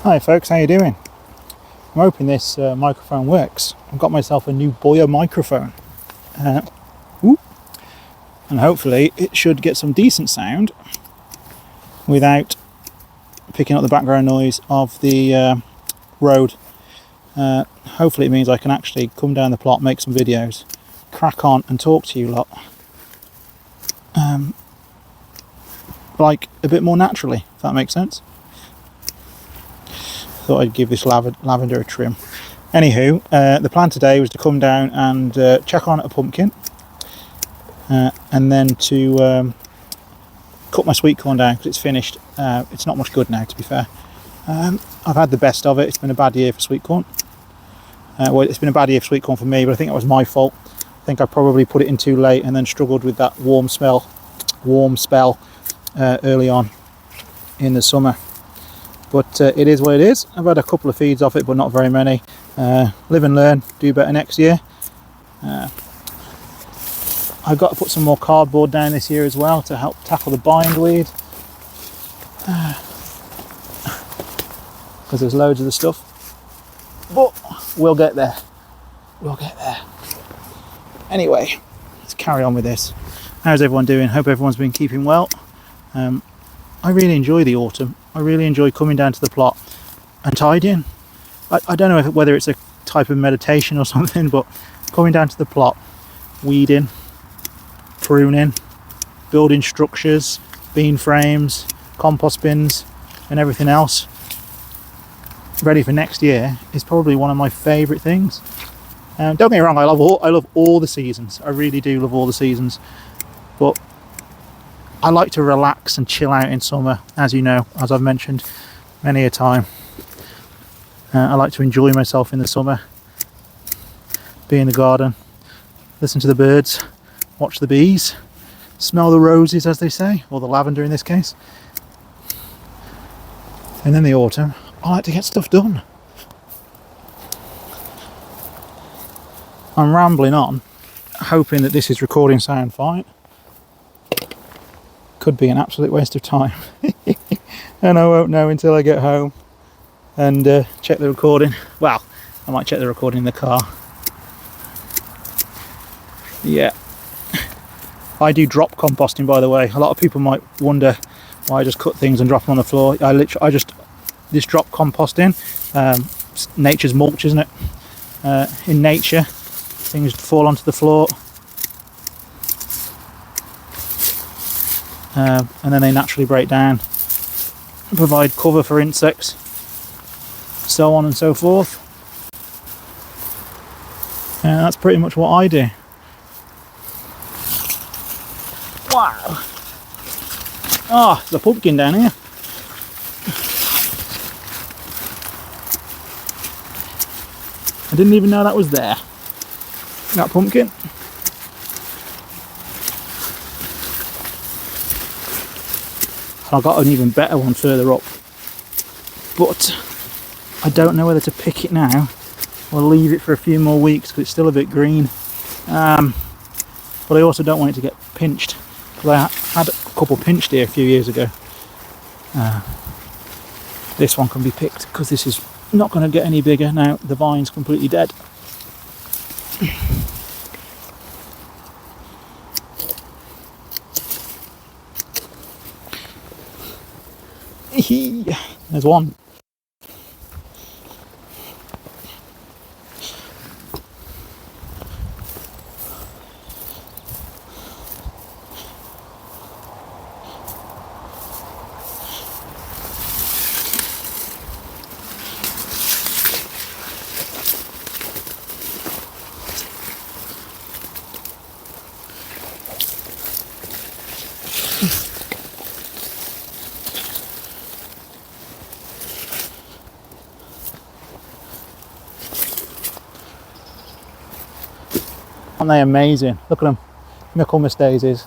Hi folks, how you doing? I'm hoping this microphone works. I've got myself a new Boya microphone. And hopefully it should get some decent sound without picking up the background noise of the road. Hopefully it means I can actually come down the plot, make some videos, crack on and talk to you lot. Like a bit more naturally, if that makes sense. Thought I'd give this lavender a trim. Anywho, the plan today was to come down and check on a pumpkin, and then to cut my sweet corn down because it's finished. It's not much good now, to be fair. I've had the best of it. It's been a bad year for sweet corn. Well, it's been a bad year for sweet corn for me, but I think it was my fault. I think I probably put it in too late and then struggled with that warm spell early on in the summer. But it is what it is. I've had a couple of feeds off it, but not very many. Live and learn, do better next year. I've got to put some more cardboard down this year as well to help tackle the bindweed. Because there's loads of the stuff. But we'll get there. We'll get there. Anyway, let's carry on with this. How's everyone doing? Hope everyone's been keeping well. I really enjoy the autumn. I really enjoy coming down to the plot and tidying. I don't know whether it's a type of meditation or something, but coming down to the plot, weeding, pruning, building structures, bean frames, compost bins and everything else ready for next year is probably one of my favourite things. Don't get me wrong, I love all the seasons. I really do love all the seasons, but I like to relax and chill out in summer, as you know, as I've mentioned many a time. I like to enjoy myself in the summer, be in the garden, listen to the birds, watch the bees, smell the roses, as they say, or the lavender in this case. And in the autumn, I like to get stuff done. I'm rambling on, hoping that this is recording sound fine. Could be an absolute waste of time. And I won't know until I get home and check the recording. Well, I might check the recording in the car. Yeah. I do drop composting, by the way. A lot of people might wonder why I just cut things and drop them on the floor. This drop composting, nature's mulch, isn't it? In nature, things fall onto the floor. And then they naturally break down and provide cover for insects, so on and so forth. And that's pretty much what I do. Wow! Ah, there's a pumpkin down here. I didn't even know that was there. That pumpkin. I've got an even better one further up, but I don't know whether to pick it now or leave it for a few more weeks because it's still a bit green. But I also don't want it to get pinched, because I had a couple pinched here a few years ago. This one can be picked because this is not going to get any bigger now. The vine's completely dead. There's one. Aren't they amazing? Look at them, Michaelmas daisies.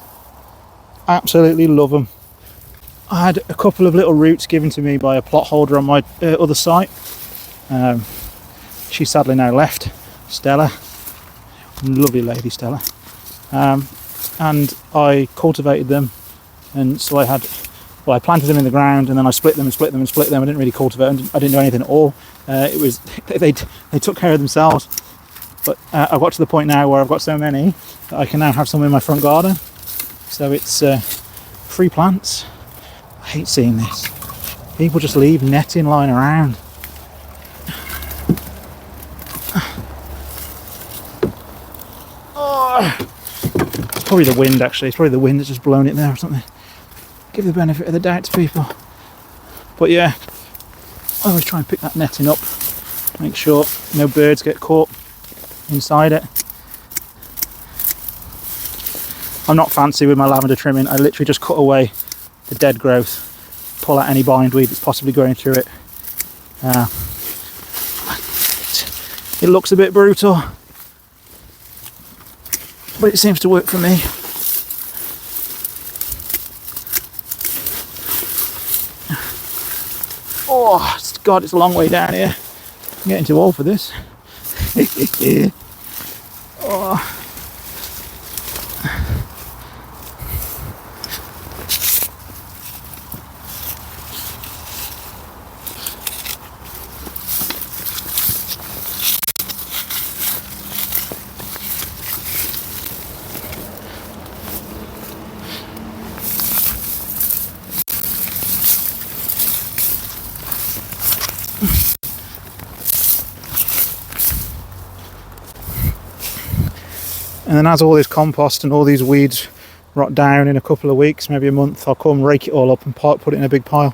Absolutely love them. I had a couple of little roots given to me by a plot holder on my other site. She's sadly now left, Stella. Lovely lady, Stella. And I cultivated them, and so I had well, I planted them in the ground and then I split them and split them and split them. I didn't really cultivate them. I didn't do anything at all. It was they took care of themselves. But I've got to the point now where I've got so many that I can now have some in my front garden. So it's free plants. I hate seeing this. People just leave netting lying around. Oh, it's probably the wind actually. It's probably the wind that's just blown it there or something. Give the benefit of the doubt to people. But yeah, I always try and pick that netting up. Make sure no birds get caught inside it. I'm not fancy with my lavender trimming. I literally just cut away the dead growth, pull out any bindweed that's possibly growing through it. It looks a bit brutal, but it seems to work for me. Oh God, it's a long way down here. I'm getting too old for this. Oh. And then as all this compost and all these weeds rot down in a couple of weeks, maybe a month, I'll come rake it all up and put it in a big pile.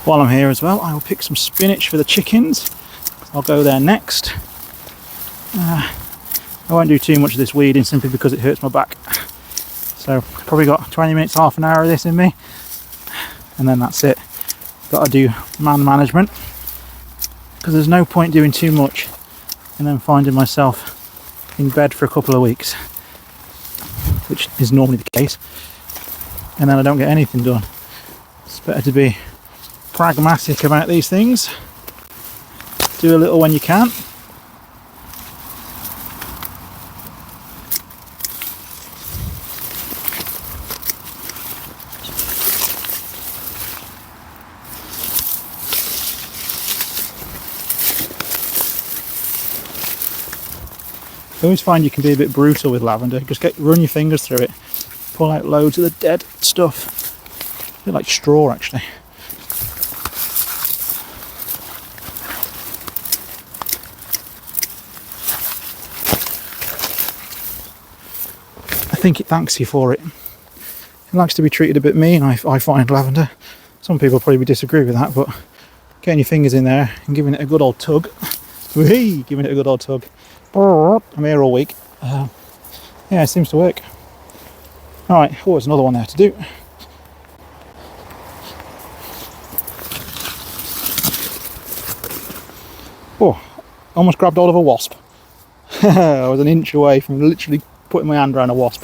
While I'm here as well, I will pick some spinach for the chickens. I'll go there next. I won't do too much of this weeding simply because it hurts my back. So probably got 20 minutes, half an hour of this in me, and then that's it. Got to do man management because there's no point doing too much and then finding myself in bed for a couple of weeks, which is normally the case, and then I don't get anything done. It's better to be pragmatic about these things. Do a little when you can. I always find you can be a bit brutal with lavender. Just run your fingers through it, pull out loads of the dead stuff. A bit like straw actually. I think it thanks you for it. It likes to be treated a bit mean, I find, lavender. Some people probably disagree with that, but getting your fingers in there and giving it a good old tug. Giving it a good old tug. I'm here all week. Yeah, it seems to work. Alright, oh, there's another one there to do. Oh, almost grabbed hold of a wasp. I was an inch away from literally putting my hand around a wasp.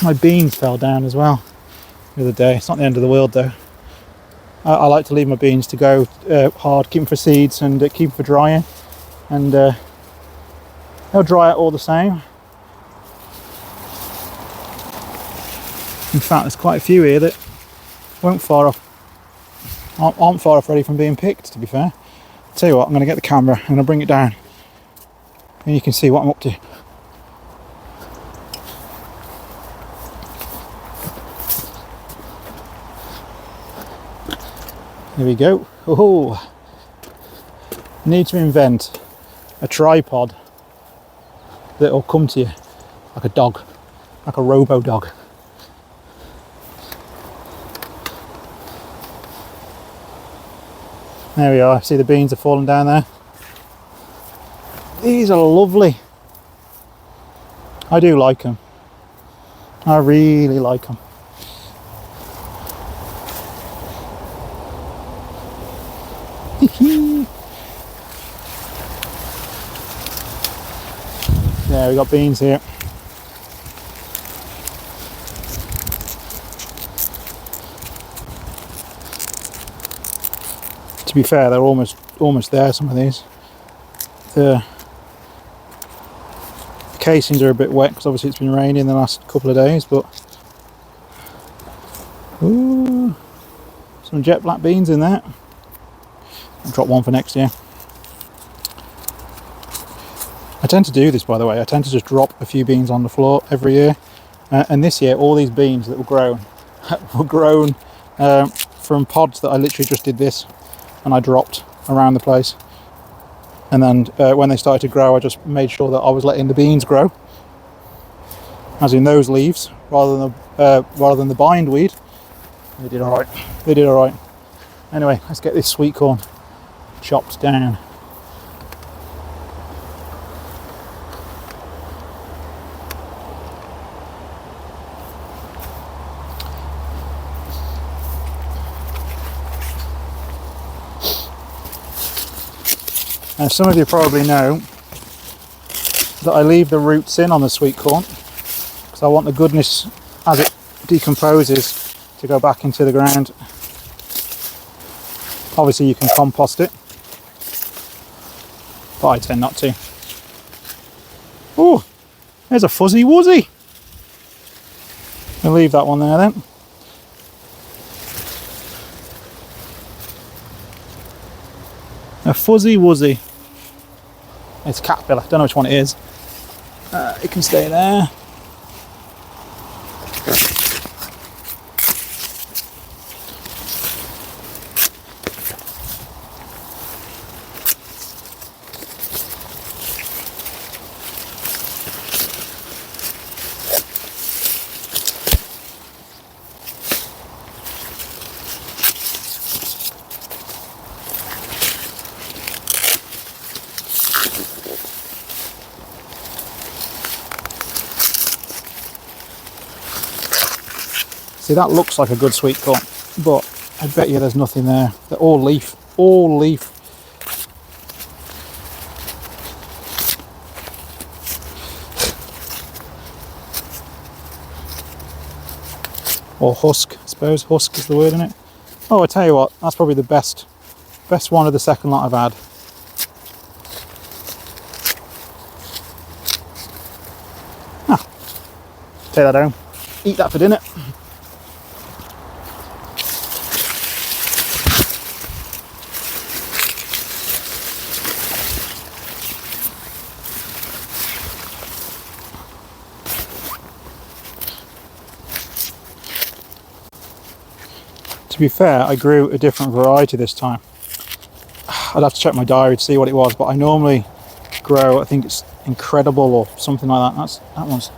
My beans fell down as well the other day. It's not the end of the world though. I like to leave my beans to go hard, keep them for seeds and keep them for drying, and they'll dry out all the same. In fact, there's quite a few here that aren't far off ready from being picked, to be fair. I'll tell you what, I'm going to get the camera, I'm going to bring it down and you can see what I'm up to. Here we go. Oh, need to invent a tripod that'll come to you like a dog, like a robo dog. There we are. See the beans are falling down there. These are lovely. I do like them. I really like them. Yeah, we got beans here. To be fair, they're almost there, some of these. The casings are a bit wet because obviously it's been raining the last couple of days, but ooh, some jet black beans in there. I'll drop one for next year. I tend to do this, by the way. I tend to just drop a few beans on the floor every year, and this year all these beans that were grown from pods that I literally just did this and I dropped around the place. And then when they started to grow, I just made sure that I was letting the beans grow, as in those leaves, rather than the bindweed. They did all right. They did all right. Anyway, let's get this sweet corn chopped down. Now, some of you probably know that I leave the roots in on the sweet corn because I want the goodness as it decomposes to go back into the ground. Obviously you can compost it, but I tend not to. Oh, there's a fuzzy wuzzy. I'll leave that one there then. A fuzzy wuzzy. It's a caterpillar, don't know which one it is. It can stay there. See, that looks like a good sweet corn, but I bet you there's nothing there. They're all leaf, all leaf. Or husk, I suppose. Husk is the word, isn't it? Oh, I tell you what, that's probably the best one of the second lot I've had. Ah, take that home. Eat that for dinner. To be fair, I grew a different variety this time. I'd have to check my diary to see what it was, but I normally grow, I think it's Incredible or something like that. That one's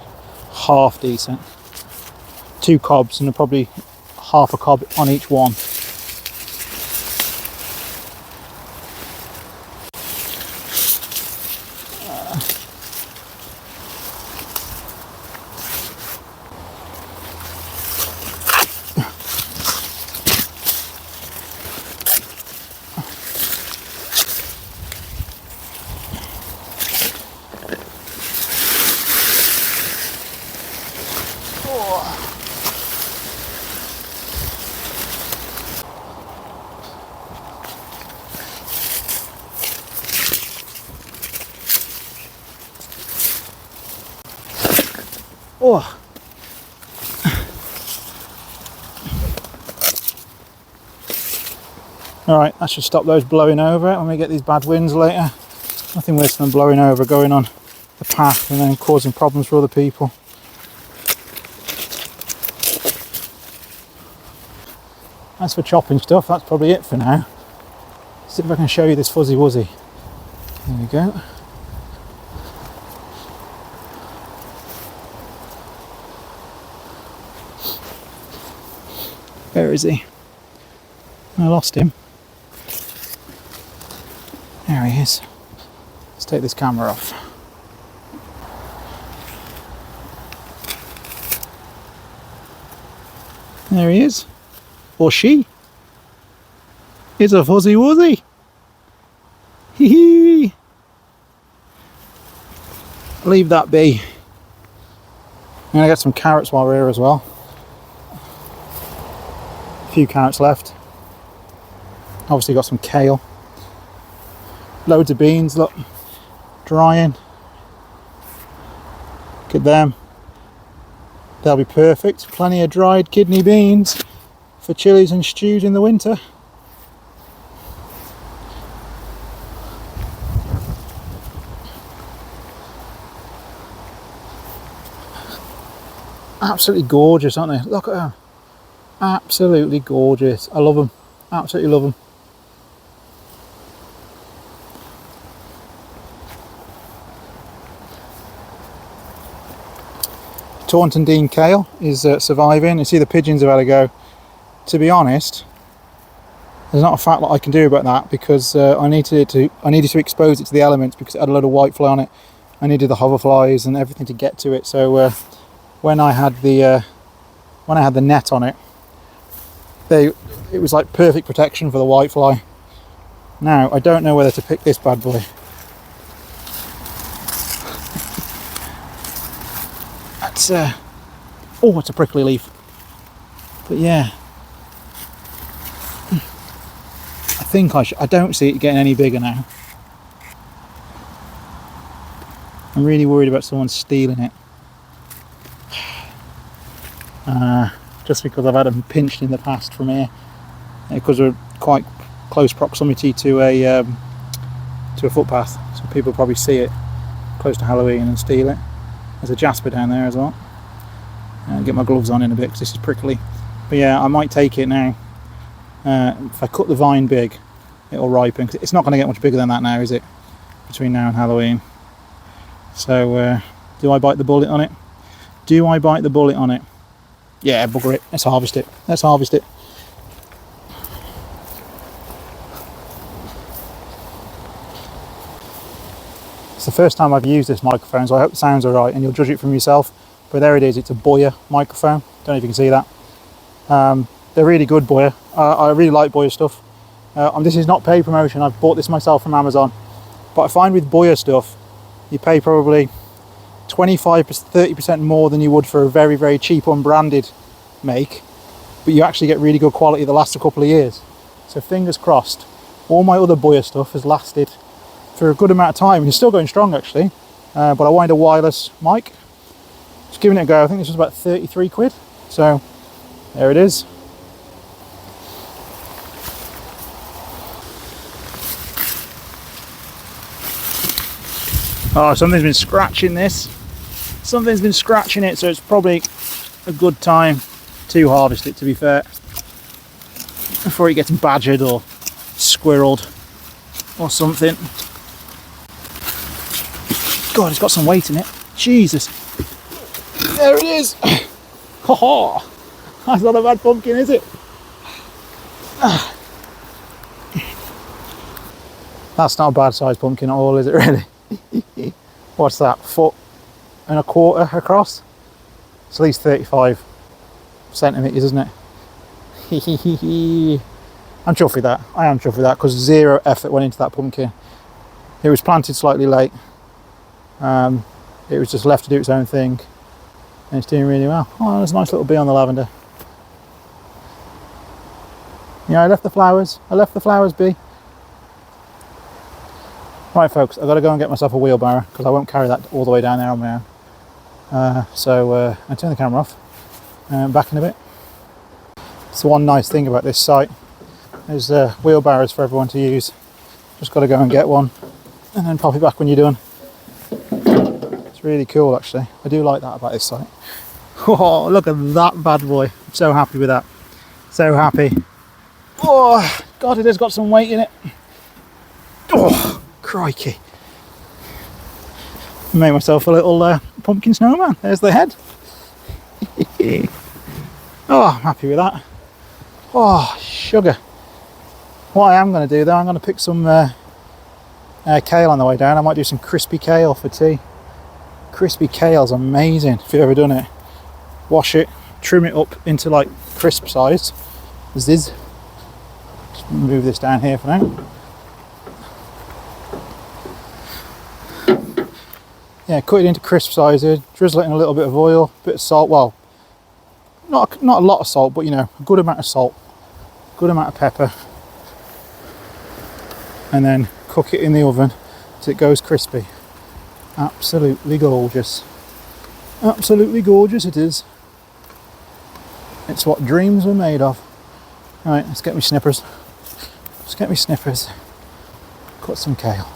half decent. 2 cobs and probably half a cob on each one. Oh. Alright, that should stop those blowing over when we get these bad winds later. Nothing worse than blowing over, going on the path and then causing problems for other people. As for chopping stuff, that's probably it for now. See if I can show you this fuzzy wuzzy. There we go. Where is he? I lost him. There he is. Let's take this camera off. There he is. Or she. It's a fuzzy wuzzy. Hee hee. Leave that be. I'm gonna get some carrots while we're here as well. A few carrots left. Obviously got some kale. Loads of beans, look. Drying. Look at them. They'll be perfect. Plenty of dried kidney beans for chilies and stews in the winter. Absolutely gorgeous, aren't they? Look at them. Absolutely gorgeous. I love them. Absolutely love them. Taunton Dean Kale is surviving. You see the pigeons have had a go. To be honest, there's not a fat lot I can do about that because I needed to expose it to the elements because it had a load of whitefly on it. I needed the hoverflies and everything to get to it. So when I had the net on it, it was like perfect protection for the whitefly. Now I don't know whether to pick this bad boy. That's oh, it's a prickly leaf. But yeah, I think I don't see it getting any bigger now. I'm really worried about someone stealing it. Just because I've had them pinched in the past from here, because we're quite close proximity to a footpath, so people probably see it close to Halloween and steal it. There's a jasper down there as well. Get my gloves on in a bit because this is prickly. But yeah, I might take it now. If I cut the vine big, it'll ripen. 'Cause it's not going to get much bigger than that now, is it? Between now and Halloween. So, do I bite the bullet on it? Do I bite the bullet on it? Yeah, bugger it. Let's harvest it. Let's harvest it. It's the first time I've used this microphone, so I hope the sound's alright and you'll judge it from yourself. But there it is, it's a Boya microphone. Don't know if you can see that. They're really good Boya. I really like Boya stuff. This is not paid promotion, I've bought this myself from Amazon. But I find with Boya stuff, you pay probably 25-30% more than you would for a very, very cheap unbranded make. But you actually get really good quality that lasts a couple of years. So fingers crossed. All my other Boya stuff has lasted for a good amount of time. It's still going strong actually. But I wanted a wireless mic. Just giving it a go. I think this was about 33 quid. So there it is. Oh, something's been scratching this. Something's been scratching it, so it's probably a good time to harvest it, to be fair, before it gets badgered or squirreled or something. God, it's got some weight in it. Jesus. There it is. Ha ha. That's not a bad pumpkin, is it? That's not a bad sized pumpkin at all, is it really? What's that, 1.25 foot across? It's at least 35 centimetres, isn't it? I'm chuffed with that. I am chuffed with that because zero effort went into that pumpkin. It was planted slightly late. It was just left to do its own thing, and it's doing really well. Oh, there's a nice little bee on the lavender. Yeah, I left the flowers. I left the flowers be. Right folks, I've got to go and get myself a wheelbarrow because I won't carry that all the way down there on my own. So I turn the camera off. Back in a bit. It's the one nice thing about this site. There's wheelbarrows for everyone to use. Just got to go and get one and then pop it back when you're done. It's really cool actually. I do like that about this site. Oh, look at that bad boy. I'm so happy with that. So happy. Oh, God, it has got some weight in it. Oh, crikey. Made myself a little pumpkin snowman. There's the head. Oh, I'm happy with that. Oh, sugar. What I am going to do though, I'm going to pick some kale on the way down. I might do some crispy kale for tea. Crispy kale's amazing if you've ever done it. Wash it, trim it up into like crisp size. Just move this down here for now. Yeah, cut it into crisp sizes, drizzle it in a little bit of oil, bit of salt. Well, not a lot of salt, but you know, a good amount of salt, good amount of pepper, and then cook it in the oven till it goes crispy. Absolutely gorgeous. Absolutely gorgeous it is. It's what dreams were made of. Right, let's get me snippers. Let's get me snippers. Cut some kale.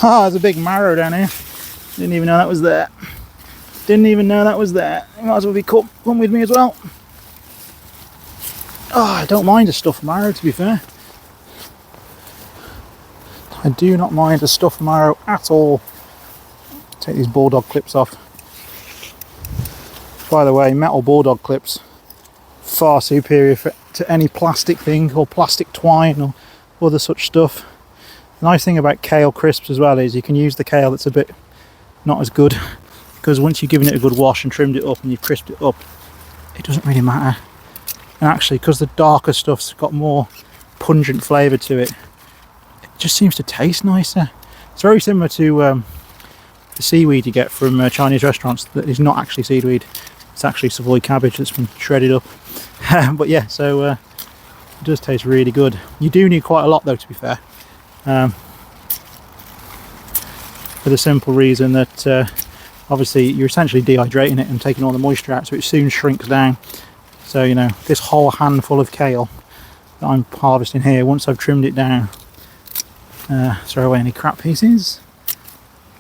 Ah, there's a big marrow down here. Didn't even know that was there. Didn't even know that was there. You might as well be come with me as well. Oh, I don't mind a stuffed marrow, to be fair. I do not mind a stuffed marrow at all. Take these bulldog clips off. By the way, metal bulldog clips, far superior to any plastic thing or plastic twine or other such stuff. The nice thing about kale crisps as well is you can use the kale that's a bit not as good, because once you've given it a good wash and trimmed it up and you've crisped it up, it doesn't really matter. And actually, because the darker stuff's got more pungent flavour to it, it just seems to taste nicer. It's very similar to the seaweed you get from Chinese restaurants that is not actually seaweed. It's actually Savoy cabbage that's been shredded up. But yeah, so it does taste really good. You do need quite a lot though, to be fair. For the simple reason that obviously you're essentially dehydrating it and taking all the moisture out, so it soon shrinks down. So you know, this whole handful of kale that I'm harvesting here, once I've trimmed it down, throw away any crap pieces.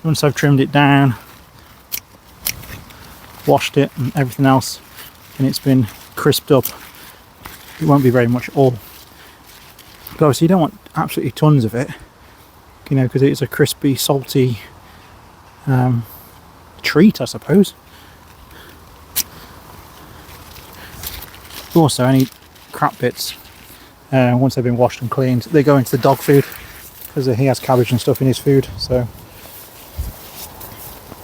Once I've trimmed it down, washed it and everything else, and it's been crisped up, it won't be very much at all. But obviously you don't want absolutely tons of it, you know, because it's a crispy, salty treat, I suppose. Also, any crap bits, once they've been washed and cleaned, they go into the dog food, because he has cabbage and stuff in his food. So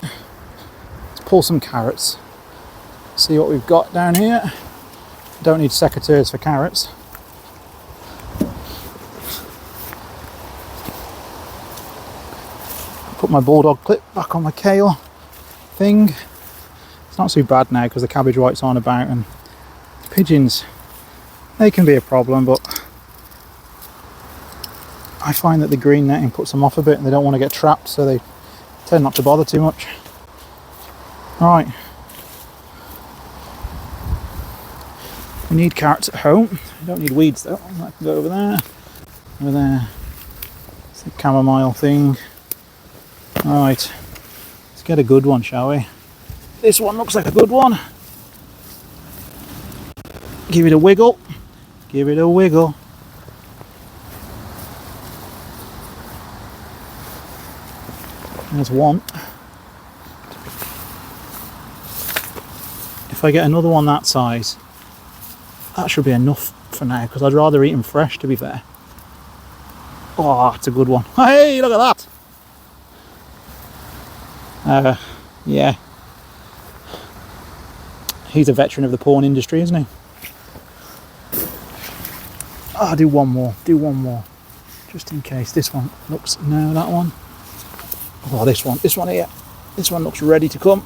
let's pull some carrots, see what we've got down here. Don't need secateurs for carrots. Put my bulldog clip back on my kale thing. It's not too bad now because the cabbage whites aren't about, and pigeons, they can be a problem, but I find that the green netting puts them off a bit and they don't want to get trapped, so they tend not to bother too much. Right, we need carrots at home. We don't need weeds though. I can go over there, over there. It's the chamomile thing. Right, let's get a good one, shall we? This one looks like a good one. Give it a wiggle. Give it a wiggle. There's one. If I get another one that size, that should be enough for now, because I'd rather eat them fresh, to be fair. Oh, it's a good one. Hey, look at that. Yeah. He's a veteran of the porn industry, isn't he? Oh, I'll do one more. Do one more. Just in case. This one looks... No, that one. Oh, this one. This one here. This one looks ready to come.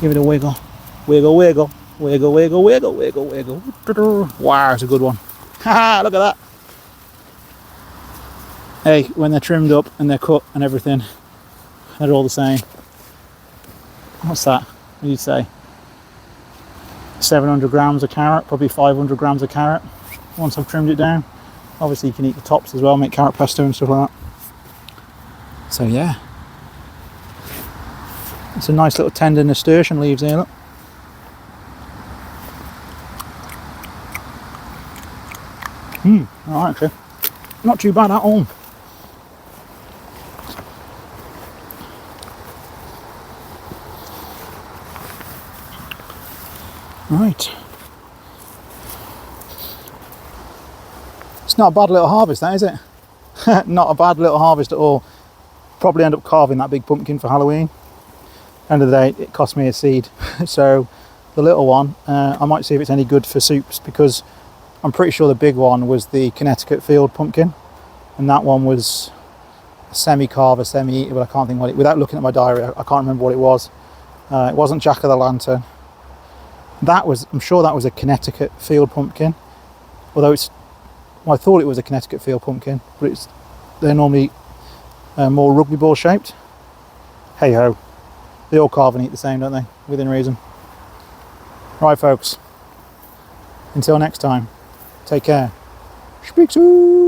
Give it a wiggle. Wiggle, wiggle. Wiggle, wiggle, wiggle, wiggle, wiggle. Wow, it's a good one. Haha, look at that. Hey, when they're trimmed up and they're cut and everything, they're all the same. What's that? What do you say? 700 grams of carrot, probably 500 grams of carrot once I've trimmed it down. Obviously you can eat the tops as well, make carrot pesto and stuff like that. So yeah, it's a nice little tender nasturtium leaves here, look. Alright, actually, not too bad at all. Right. It's not a bad little harvest, that, is it? Not a bad little harvest at all. Probably end up carving that big pumpkin for Halloween. End of the day, it cost me a seed. So the little one, I might see if it's any good for soups, because I'm pretty sure the big one was the Connecticut field pumpkin, and that one was a semi-carver, semi-eatable. I can't think what it, without looking at my diary, I can't remember what it was. It wasn't Jack of the Lantern. That was, I'm sure that was a Connecticut field pumpkin, although it's, well, I thought it was a Connecticut field pumpkin, but they're normally more rugby ball shaped. Hey ho, they all carve and eat the same, don't they? Within reason. Right folks, until next time, take care. Speak soon.